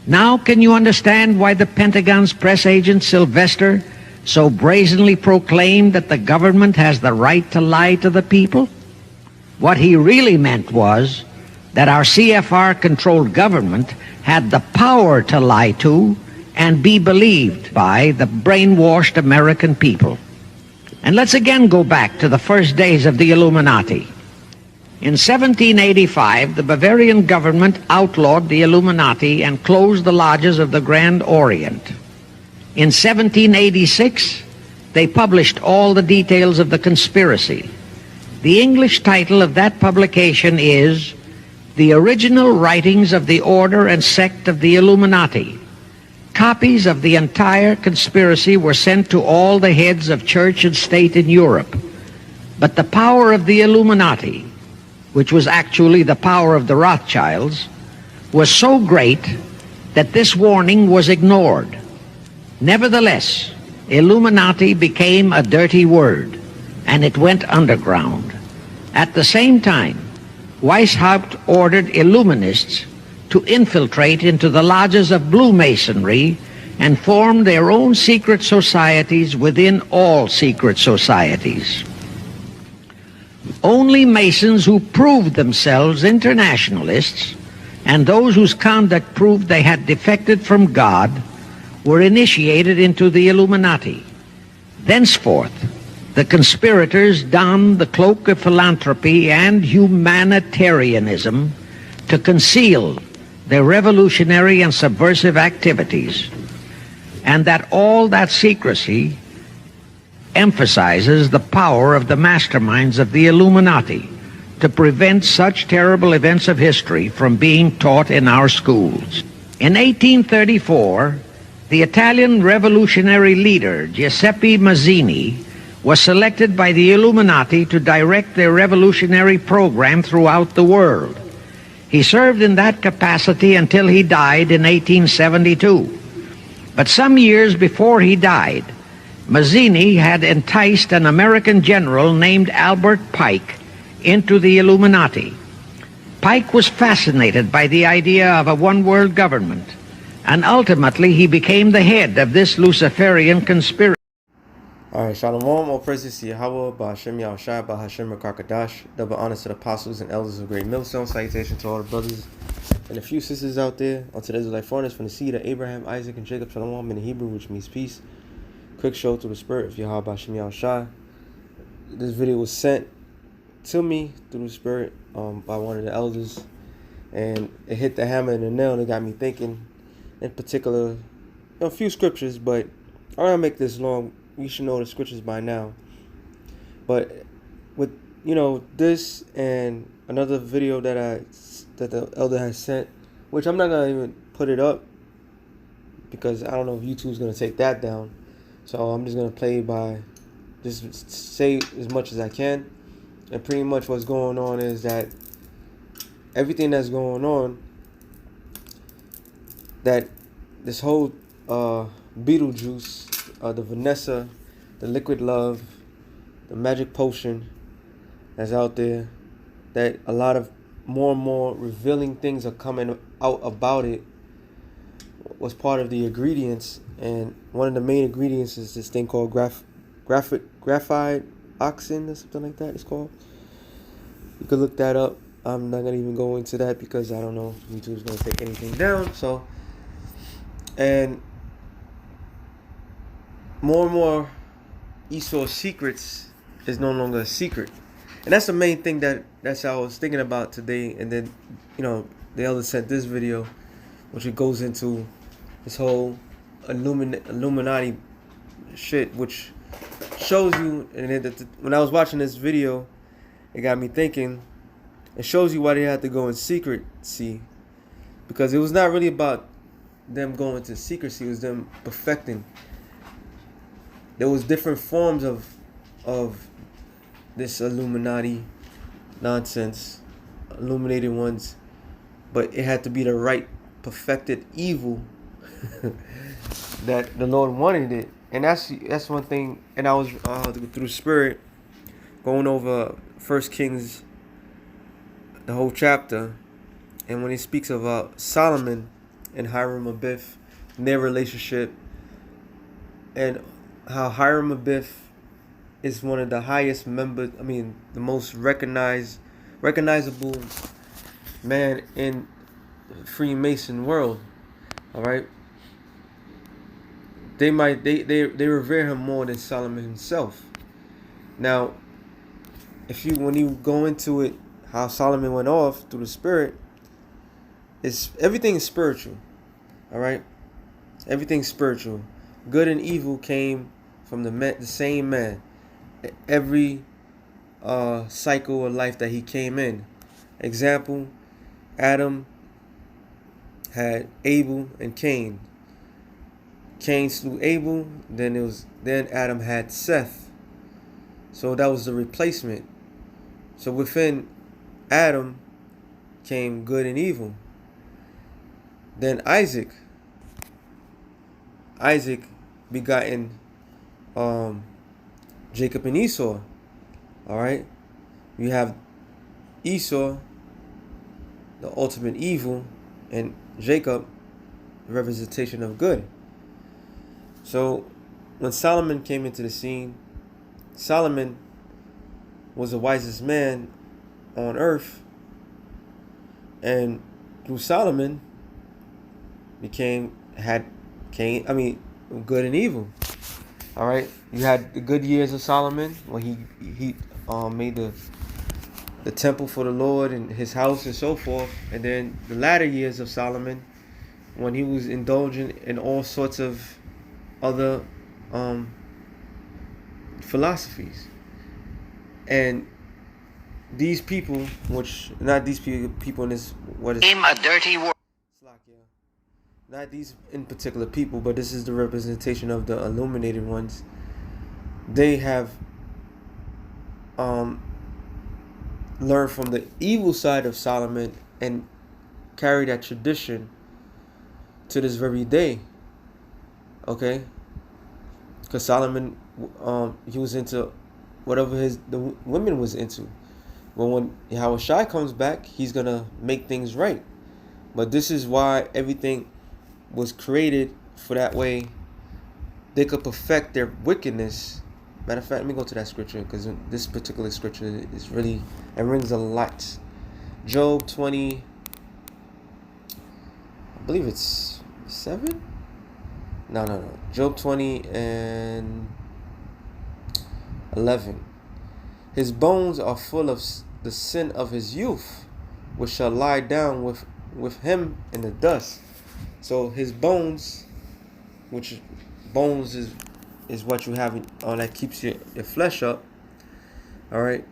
Now can you understand why the Pentagon's press agent Sylvester so brazenly proclaimed that the government has the right to lie to the people? What he really meant was that our CFR-controlled government had the power to lie to and be believed by the brainwashed American people. And let's again go back to the first days of the Illuminati. In 1785, the Bavarian government outlawed the Illuminati and closed the lodges of the Grand Orient. In 1786, they published all the details of the conspiracy. The English title of that publication is The Original Writings of the Order and Sect of the Illuminati. Copies of the entire conspiracy were sent to all the heads of church and state in Europe. But the power of the Illuminati, which was actually the power of the Rothschilds, was so great that this warning was ignored. Nevertheless, Illuminati became a dirty word, and it went underground. At the same time, Weishaupt ordered Illuminists to infiltrate into the lodges of Blue Masonry and form their own secret societies within all secret societies. Only Masons who proved themselves internationalists and those whose conduct proved they had defected from God were initiated into the Illuminati. Thenceforth, the conspirators donned the cloak of philanthropy and humanitarianism to conceal their revolutionary and subversive activities, and that all that secrecy emphasizes the power of the masterminds of the Illuminati to prevent such terrible events of history from being taught in our schools. In 1834, the Italian revolutionary leader Giuseppe Mazzini was selected by the Illuminati to direct their revolutionary program throughout the world. He served in that capacity until he died in 1872. But some years before he died, Mazzini had enticed an American general named Albert Pike into the Illuminati. Pike was fascinated by the idea of a one-world government, and ultimately he became the head of this Luciferian conspiracy. Alright, Shalom, all praises to Yahweh, Ba'Hashem Yahushua, Ba'Hashem Rakakadash, double honors to the apostles and elders of Great Millstone, salutation to all the brothers and a few sisters out there, unto the Israelite foreigners from the seed of Abraham, Isaac, and Jacob, Shalom in the Hebrew, which means peace. Quick show through the spirit of Yahweh, Ba'Hashem Yahushua. This video was sent to me through the spirit by one of the elders, and it hit the hammer and the nail, and it got me thinking, in particular, a few scriptures, but I'm going to make this long. We should know the scriptures by now. But with, this and another video that the elder has sent, which I'm not going to even put it up because I don't know if YouTube's going to take that down. So I'm just going to play by just say as much as I can. And pretty much what's going on is that everything that's going on, that this whole Beetlejuice, the Vanessa, the Liquid Love, the Magic Potion that's out there, that a lot of more and more revealing things are coming out about it, was part of the ingredients. And one of the main ingredients is this thing called graphite oxin or something like that it's called. You could look that up. I'm not going to even go into that because I don't know if YouTube's going to take anything down. So, and more Esau secrets is no longer a secret. And that's the main thing that's how I was thinking about today. And then, the elder sent this video, which it goes into this whole Illuminati shit, which shows you, and when I was watching this video, it got me thinking, it shows you why they had to go in secrecy, because it was not really about them going into secrecy, it was them perfecting. There was different forms of this Illuminati nonsense, illuminated ones, but it had to be the right perfected evil that the Lord wanted it. And that's one thing. And I was through spirit going over 1 and Hiram Abiff, their relationship, and how Hiram Abiff is one of the highest members, the most recognizable man in Freemason world. All right. They revere him more than Solomon himself. Now, when you go into it, how Solomon went off through the spirit, everything is spiritual. All right, everything's spiritual. Good and evil came from the same man. Every cycle of life that he came in. Example, Adam had Abel and Cain. Cain slew Abel, then Adam had Seth. So that was the replacement. So within Adam came good and evil. Then Isaac begotten Jacob and Esau. All right, you have Esau, the ultimate evil, and Jacob, the representation of good. So when Solomon came into the scene, Solomon was the wisest man on earth, and through Solomon had good and evil. All right, you had the good years of Solomon when he made the temple for the Lord and his house and so forth, and then the latter years of Solomon when he was indulging in all sorts of other philosophies. And these people, people in this, what is Name a dirty word. Not these in particular people, but this is the representation of the illuminated ones. They have learned from the evil side of Solomon and carry that tradition to this very day. Okay, because Solomon, he was into whatever the women was into. Well, when Yahushua comes back, he's gonna make things right. But this is why everything was created, for that way they could perfect their wickedness. Matter of fact, let me go to that scripture, because this particular scripture is really, it rings a lot. Job 20, I believe it's 7. No. Job 20 and 11. His bones are full of the sin of his youth, which shall lie down with him in the dust. So his bones, which bones is what you have that keeps your flesh up. All right,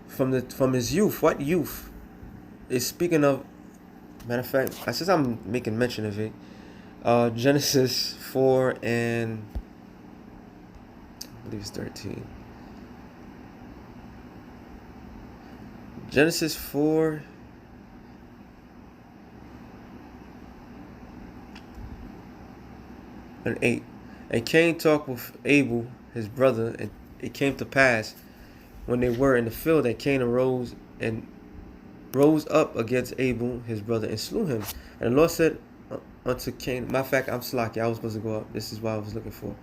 from his youth. What youth is speaking of? Matter of fact, since I'm making mention of it, Genesis 4 and I believe it's 13. Genesis 4 and 8. And Cain talked with Abel, his brother, and it came to pass, when they were in the field, that Cain rose up against Abel, his brother, and slew him. And the Lord said unto Cain, matter of fact, I'm slacking. I was supposed to go up. This is what I was looking for.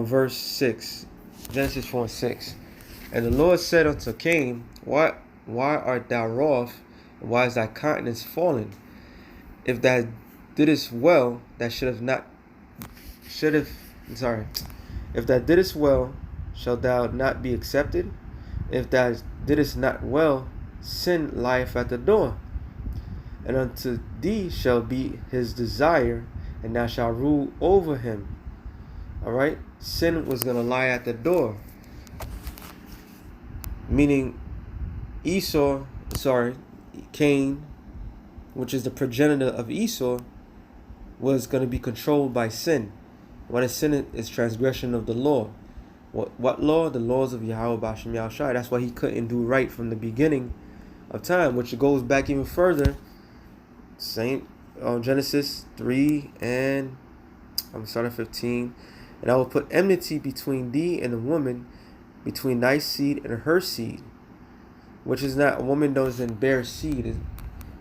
Verse 6, Genesis 4 and 6. And the Lord said unto Cain, Why art thou wroth? And why is thy countenance fallen? If thou didst well, if thou didst well, shalt thou not be accepted? If thou didst not well, sin lieth at the door. And unto thee shall be his desire, and thou shalt rule over him. All right? Sin was going to lie at the door. Meaning Cain, which is the progenitor of Esau, was going to be controlled by sin. What is sin? Is transgression of the law. What law? The laws of Yahweh B'Shem Yahushua. That's why he couldn't do right from the beginning of time, which goes back even further. Genesis 3 and I'm starting 15. And I will put enmity between thee and the woman, between thy seed and her seed, which is not, a woman doesn't bear seed.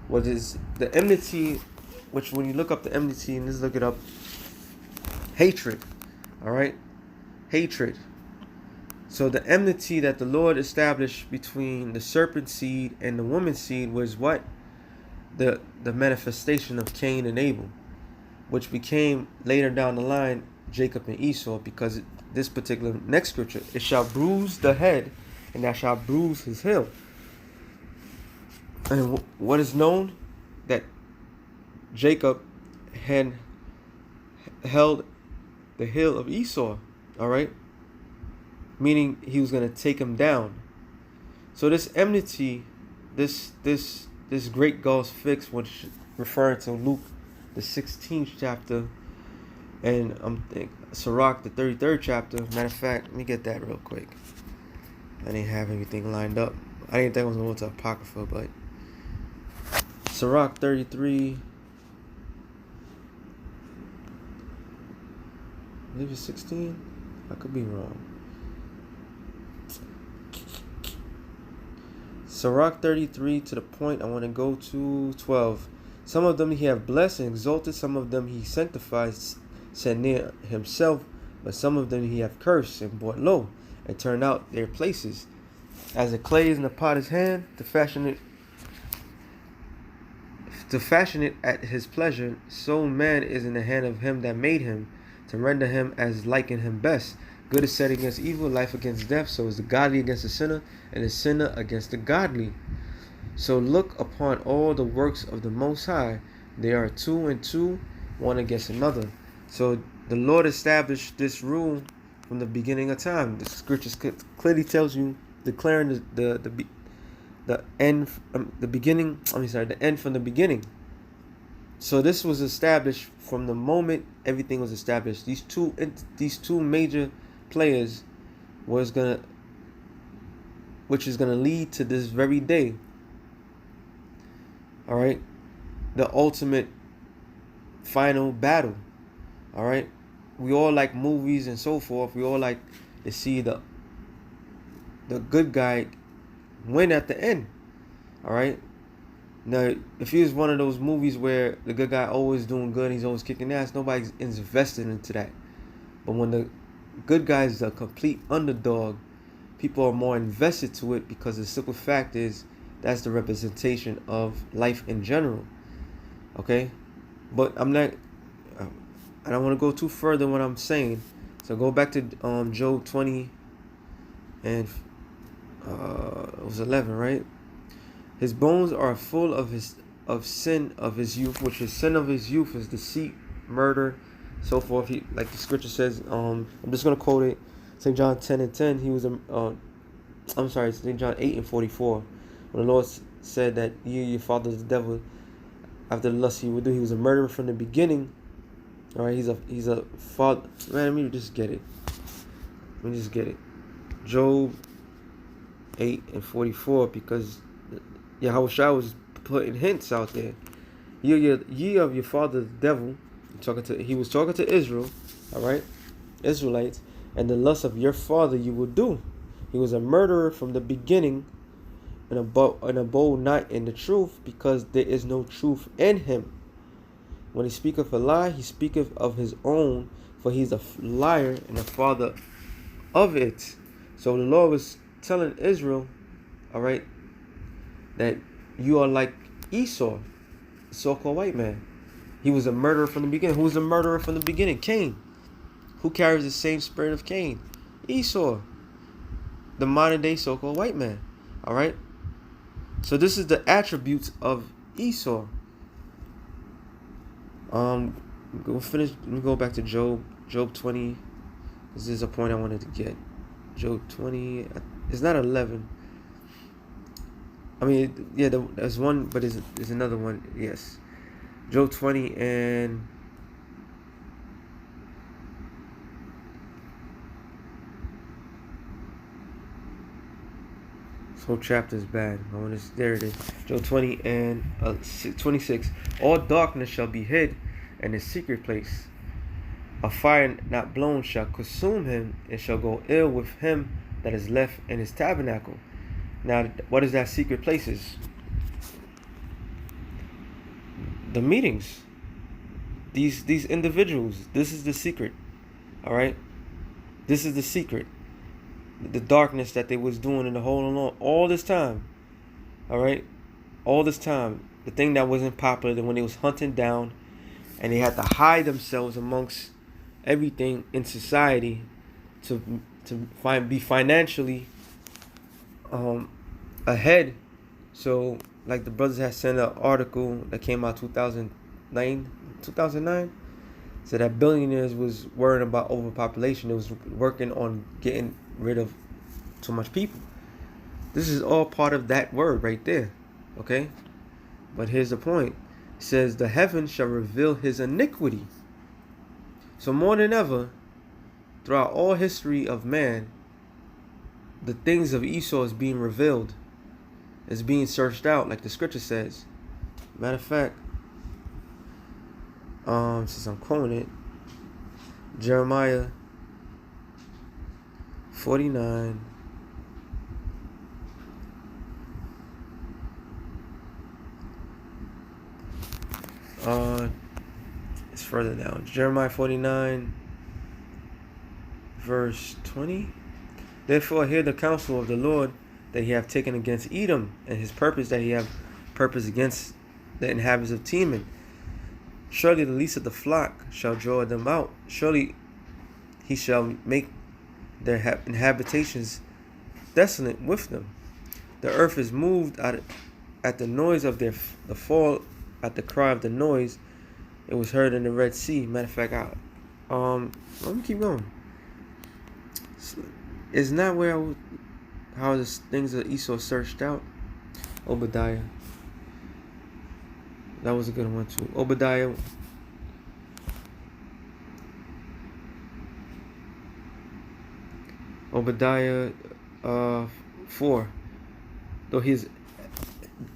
What is the enmity which when you look up the enmity, and let's look it up, hatred. All right, hatred. So the enmity that the Lord established between the serpent seed and the woman seed was what? The manifestation of Cain and Abel, which became later down the line Jacob and Esau, because this particular next scripture, it shall bruise the head and thou shalt bruise his heel. And what is known? That Jacob had held the heel of Esau, all right? Meaning he was going to take him down. So this enmity, this great gulf fix, which referring to Luke, the 16th chapter, and Sirach, the 33rd chapter. Matter of fact, let me get that real quick. I didn't have everything lined up. I didn't think I was going to go to Apocrypha, but Sirach 33, I believe it's 16. I could be wrong. Sirach 33 to the point. I want to go to 12. Some of them he have blessed and exalted, some of them he sanctified, set near himself, but some of them he have cursed and brought low, and turned out their places. As the clay is in the potter's hand, to fashion it at his pleasure, so man is in the hand of him that made him, to render him as liking him best. Good is set against evil, life against death, so is the godly against the sinner, and the sinner against the godly. So look upon all the works of the Most High. They are two and two, one against another. So the Lord established this rule from the beginning of time. The scriptures clearly tells you, declaring the end, the end from the beginning. So this was established from the moment everything was established. These two major players which is gonna lead to this very day. All right, the ultimate final battle. All right, we all like movies and so forth. We all like to see the good guy win at the end. All right. Now, if it was one of those movies where the good guy always doing good, he's always kicking ass, nobody's invested into that. But when the good guy is a complete underdog, people are more invested to it, because the simple fact is that's the representation of life in general. Okay? But I don't want to go too further in what I'm saying. So go back to Job 20 and it was 11, right? His bones are full of sin of his youth, which is sin of his youth is deceit, murder, so forth. He, like the scripture says, I'm just gonna quote it, St. John 10:10. He was St. John 8:44. When the Lord said that your father is the devil, after the lust he would do, he was a murderer from the beginning. All right, he's a father. Man, let me just get it. Job 8:44, because Yahweh was putting hints out there. Ye of your father the devil. He was talking to Israel, all right, Israelites, and the lust of your father you will do. He was a murderer from the beginning, and abode not in the truth, because there is no truth in him. When he speaketh a lie, he speaketh of his own, for he is a liar and the father of it. So the Lord was telling Israel, all right, that you are like Esau, the so-called white man. He was a murderer from the beginning. Who was a murderer from the beginning? Cain. Who carries the same spirit of Cain? Esau, the modern day so-called white man. All right. So this is the attributes of Esau. We'll finish. Let me go back to Job 20. This is a point I wanted to get. Job 20. It's not 11. I mean, yeah, there's one, but there's another one. Yes. Job 20 and this whole chapter is bad. There it is. Job 20 and 26. All darkness shall be hid in his secret place. A fire not blown shall consume him, and shall go ill with him that is left in his tabernacle. Now, what is that secret places? The meetings, these individuals. This is the secret. All right, this is the secret. The darkness that they was doing in the whole along all this time. All right, all this time. The thing that wasn't popular, that when they was hunting down, and they had to hide themselves amongst everything in society to be financially ahead. So like the brothers had sent an article that came out 2009, so that billionaires was worrying about overpopulation. It was working on getting rid of too much people. This is all part of that word right there. Okay, but here's the point. It says the heavens shall reveal his iniquity. So more than ever, throughout all history of man, the things of Esau is being revealed. It's being searched out, like the scripture says. Matter of fact, since I'm quoting it, Jeremiah 49. It's further down. Jeremiah 49, verse 20. Therefore hear the counsel of the Lord that he have taken against Edom, and his purpose that he have purpose against the inhabitants of Teman. Surely the least of the flock shall draw them out. Surely he shall make their habitations desolate with them. The earth is moved at the noise of the fall, at the cry of the noise. It was heard in the Red Sea. Matter of fact, let me keep going. It's not where how the things of Esau searched out. Obadiah. That was a good one too. Obadiah. Obadiah 4. Though he's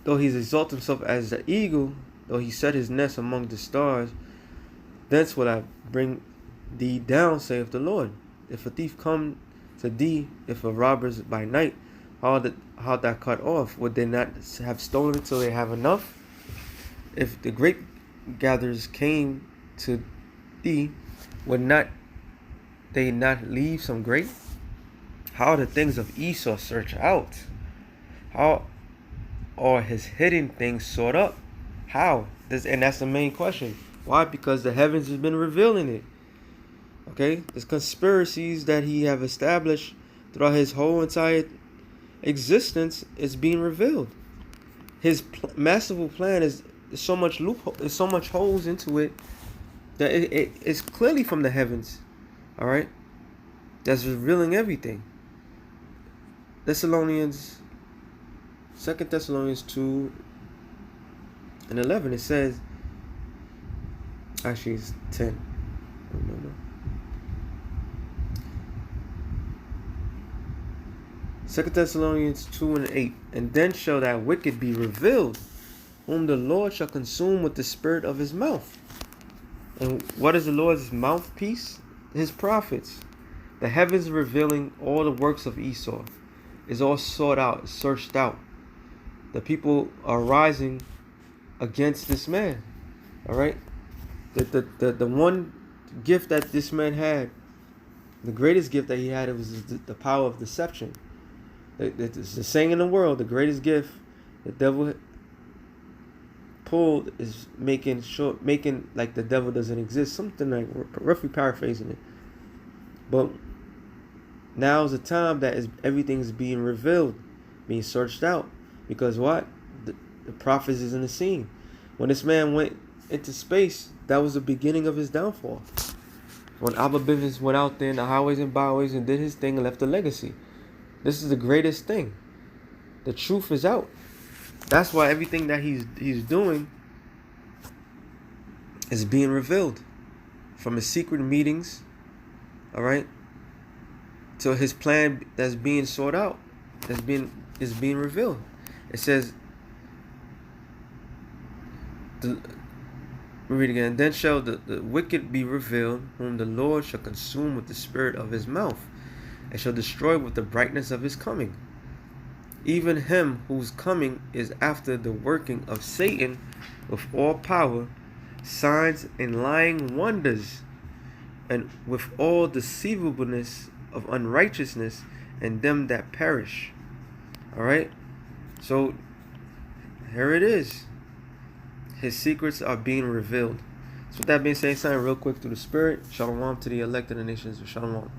exalted himself as the eagle, though he set his nest among the stars, thence will I bring thee down, saith the Lord. If a thief come to thee, if a robbers by night, how thou cut off? Would they not have stolen till they have enough? If the grape gatherers came to thee, would not they not leave some grape? How the things of Esau search out? How are his hidden things sought up? How? And that's the main question. Why? Because the heavens has been revealing it. Okay? There's conspiracies that he have established throughout his whole entire existence is being revealed. His masterful plan is so much loophole, there's so much holes into it that it's clearly from the heavens. All right? That's revealing everything. Thessalonians, 2 Thessalonians 2 and 11, it says, actually it's 10. Remember? 2 Thessalonians 2 and 8. And then shall that wicked be revealed, whom the Lord shall consume with the spirit of his mouth. And what is the Lord's mouthpiece? His prophets. The heavens revealing all the works of Esau is all sought out, searched out. The people are rising against this man. All right? The one gift that this man had, the greatest gift that he had, it was the power of deception. It's the saying in the world, the greatest gift the devil pulled is making like the devil doesn't exist. Something like, roughly paraphrasing it. But now's the time that everything's being revealed, being searched out. Because what? The prophets is in the scene. When this man went into space, that was the beginning of his downfall. When Abba Bivens went out there in the highways and byways and did his thing and left a legacy. This is the greatest thing. The truth is out. That's why everything that he's doing is being revealed. From his secret meetings, all right, to his plan that's being sought out, is being revealed. It says, we read again. Then shall the wicked be revealed, whom the Lord shall consume with the spirit of his mouth, and shall destroy with the brightness of his coming. Even him whose coming is after the working of Satan with all power, signs and lying wonders, and with all deceivableness of unrighteousness and them that perish. Alright? So here it is. His secrets are being revealed. So with that being said, something real quick through the Spirit. Shalom to the elect of the nations of Shalom.